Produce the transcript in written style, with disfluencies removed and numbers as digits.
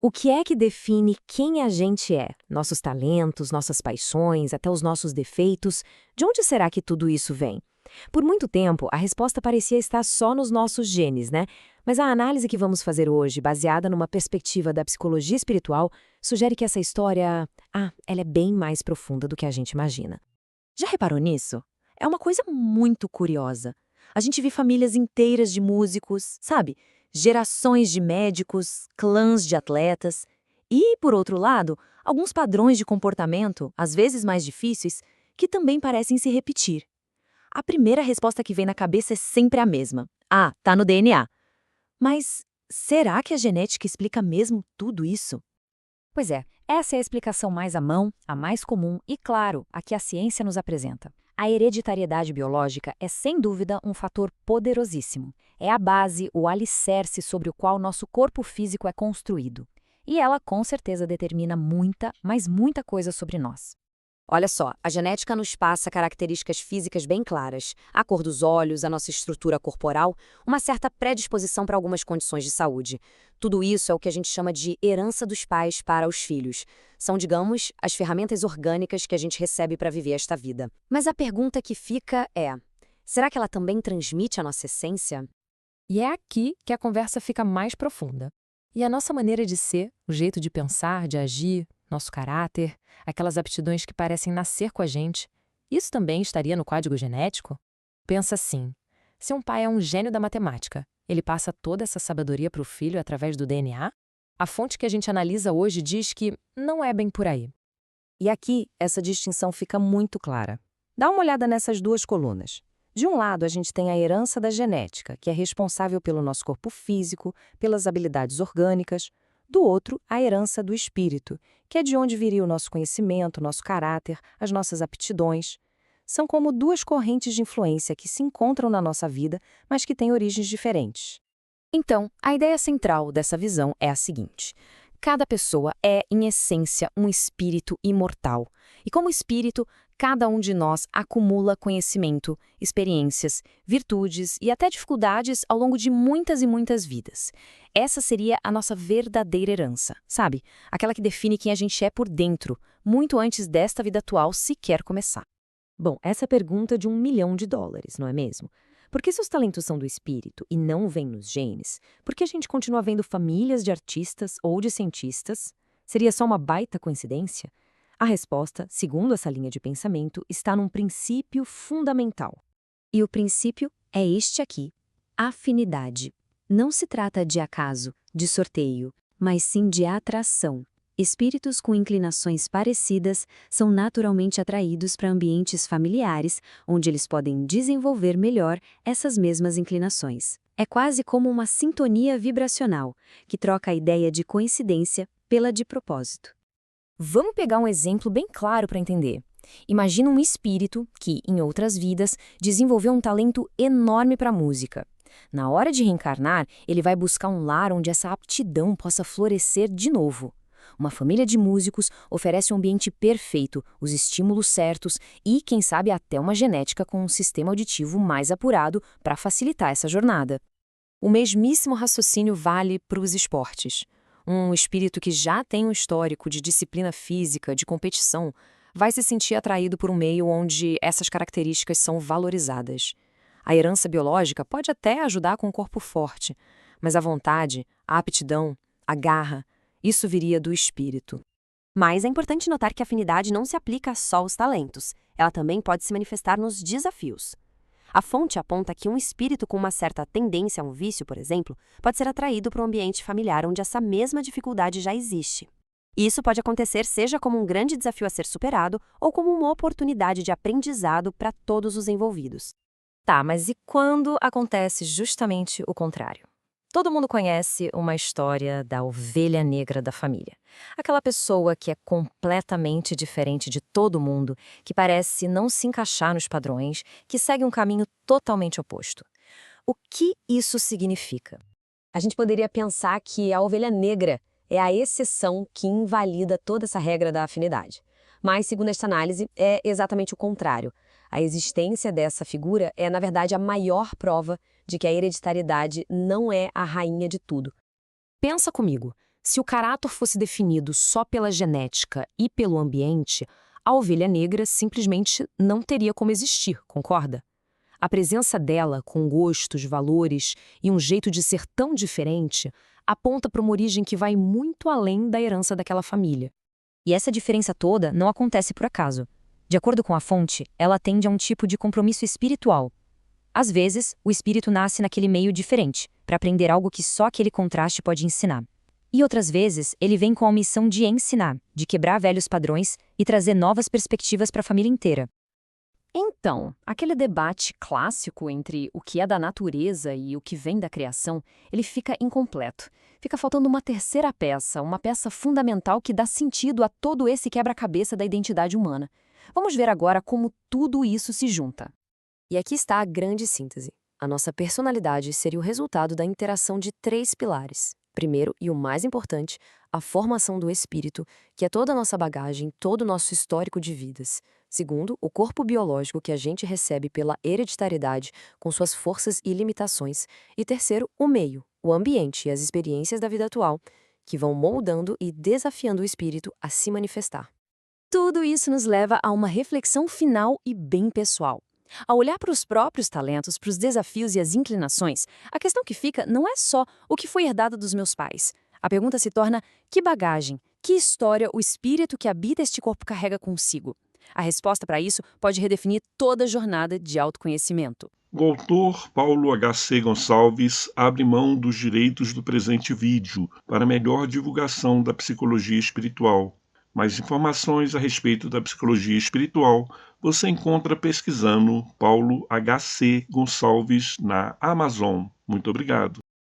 O que é que define quem a gente é? Nossos talentos, nossas paixões, até os nossos defeitos? De onde será que tudo isso vem? Por muito tempo, a resposta parecia estar só nos nossos genes, né? Mas a análise que vamos fazer hoje, baseada numa perspectiva da psicologia espiritual, sugere que essa história, ela é bem mais profunda do que a gente imagina. Já reparou nisso? É uma coisa muito curiosa. A gente vê famílias inteiras de músicos, sabe? Gerações de médicos, clãs de atletas. E, por outro lado, alguns padrões de comportamento, às vezes mais difíceis, que também parecem se repetir. A primeira resposta que vem na cabeça é sempre a mesma. Ah, tá no DNA. Mas será que a genética explica mesmo tudo isso? Pois é, essa é a explicação mais à mão, a mais comum e, claro, a que a ciência nos apresenta. A hereditariedade biológica é, sem dúvida, um fator poderosíssimo. É a base, o alicerce sobre o qual nosso corpo físico é construído. E ela, com certeza, determina muita, mas muita coisa sobre nós. Olha só, a genética nos passa características físicas bem claras, a cor dos olhos, a nossa estrutura corporal, uma certa predisposição para algumas condições de saúde. Tudo isso é o que a gente chama de herança dos pais para os filhos. São, digamos, as ferramentas orgânicas que a gente recebe para viver esta vida. Mas a pergunta que fica é: será que ela também transmite a nossa essência? E é aqui que a conversa fica mais profunda. E a nossa maneira de ser, o jeito de pensar, de agir, nosso caráter, aquelas aptidões que parecem nascer com a gente, isso também estaria no código genético? Pensa assim, se um pai é um gênio da matemática, ele passa toda essa sabedoria para o filho através do DNA? A fonte que a gente analisa hoje diz que não é bem por aí. E aqui, essa distinção fica muito clara. Dá uma olhada nessas duas colunas. De um lado, a gente tem a herança da genética, que é responsável pelo nosso corpo físico, pelas habilidades orgânicas. Do outro, a herança do espírito, que é de onde viria o nosso conhecimento, nosso caráter, as nossas aptidões. São como duas correntes de influência que se encontram na nossa vida, mas que têm origens diferentes. Então, a ideia central dessa visão é a seguinte: cada pessoa é, em essência, um espírito imortal. E como espírito, cada um de nós acumula conhecimento, experiências, virtudes e até dificuldades ao longo de muitas e muitas vidas. Essa seria a nossa verdadeira herança, sabe? Aquela que define quem a gente é por dentro, muito antes desta vida atual sequer começar. Bom, essa é a pergunta de $1 milhão, não é mesmo? Porque se os talentos são do espírito e não vêm nos genes, por que a gente continua vendo famílias de artistas ou de cientistas? Seria só uma baita coincidência? A resposta, segundo essa linha de pensamento, está num princípio fundamental. E o princípio é este aqui: afinidade. Não se trata de acaso, de sorteio, mas sim de atração. Espíritos com inclinações parecidas são naturalmente atraídos para ambientes familiares, onde eles podem desenvolver melhor essas mesmas inclinações. É quase como uma sintonia vibracional, que troca a ideia de coincidência pela de propósito. Vamos pegar um exemplo bem claro para entender. Imagina um espírito que, em outras vidas, desenvolveu um talento enorme para a música. Na hora de reencarnar, ele vai buscar um lar onde essa aptidão possa florescer de novo. Uma família de músicos oferece um ambiente perfeito, os estímulos certos e, quem sabe, até uma genética com um sistema auditivo mais apurado para facilitar essa jornada. O mesmíssimo raciocínio vale para os esportes. Um espírito que já tem um histórico de disciplina física, de competição, vai se sentir atraído por um meio onde essas características são valorizadas. A herança biológica pode até ajudar com um corpo forte, mas a vontade, a aptidão, a garra, isso viria do espírito. Mas é importante notar que a afinidade não se aplica só aos talentos. Ela também pode se manifestar nos desafios. A fonte aponta que um espírito com uma certa tendência a um vício, por exemplo, pode ser atraído para um ambiente familiar onde essa mesma dificuldade já existe. E isso pode acontecer seja como um grande desafio a ser superado ou como uma oportunidade de aprendizado para todos os envolvidos. Tá, mas e quando acontece justamente o contrário? Todo mundo conhece uma história da ovelha negra da família. Aquela pessoa que é completamente diferente de todo mundo, que parece não se encaixar nos padrões, que segue um caminho totalmente oposto. O que isso significa? A gente poderia pensar que a ovelha negra é a exceção que invalida toda essa regra da afinidade. Mas, segundo esta análise, é exatamente o contrário. A existência dessa figura é, na verdade, a maior prova de que a hereditariedade não é a rainha de tudo. Pensa comigo. Se o caráter fosse definido só pela genética e pelo ambiente, a ovelha negra simplesmente não teria como existir, concorda? A presença dela, com gostos, valores e um jeito de ser tão diferente, aponta para uma origem que vai muito além da herança daquela família. E essa diferença toda não acontece por acaso. De acordo com a fonte, ela atende a um tipo de compromisso espiritual. Às vezes, o espírito nasce naquele meio diferente, para aprender algo que só aquele contraste pode ensinar. E outras vezes, ele vem com a missão de ensinar, de quebrar velhos padrões e trazer novas perspectivas para a família inteira. Então, aquele debate clássico entre o que é da natureza e o que vem da criação, ele fica incompleto. Fica faltando uma terceira peça, uma peça fundamental que dá sentido a todo esse quebra-cabeça da identidade humana. Vamos ver agora como tudo isso se junta. E aqui está a grande síntese. A nossa personalidade seria o resultado da interação de 3 pilares. Primeiro, e o mais importante, a formação do espírito, que é toda a nossa bagagem, todo o nosso histórico de vidas. Segundo, o corpo biológico que a gente recebe pela hereditariedade, com suas forças e limitações. E terceiro, o meio, o ambiente e as experiências da vida atual, que vão moldando e desafiando o espírito a se manifestar. Tudo isso nos leva a uma reflexão final e bem pessoal. Ao olhar para os próprios talentos, para os desafios e as inclinações, a questão que fica não é só o que foi herdado dos meus pais. A pergunta se torna: que bagagem, que história o espírito que habita este corpo carrega consigo? A resposta para isso pode redefinir toda a jornada de autoconhecimento. O autor Paulo H.C. Gonçalves abre mão dos direitos do presente vídeo para melhor divulgação da psicologia espiritual. Mais informações a respeito da psicologia espiritual você encontra pesquisando Paulo H.C. Gonçalves na Amazon. Muito obrigado.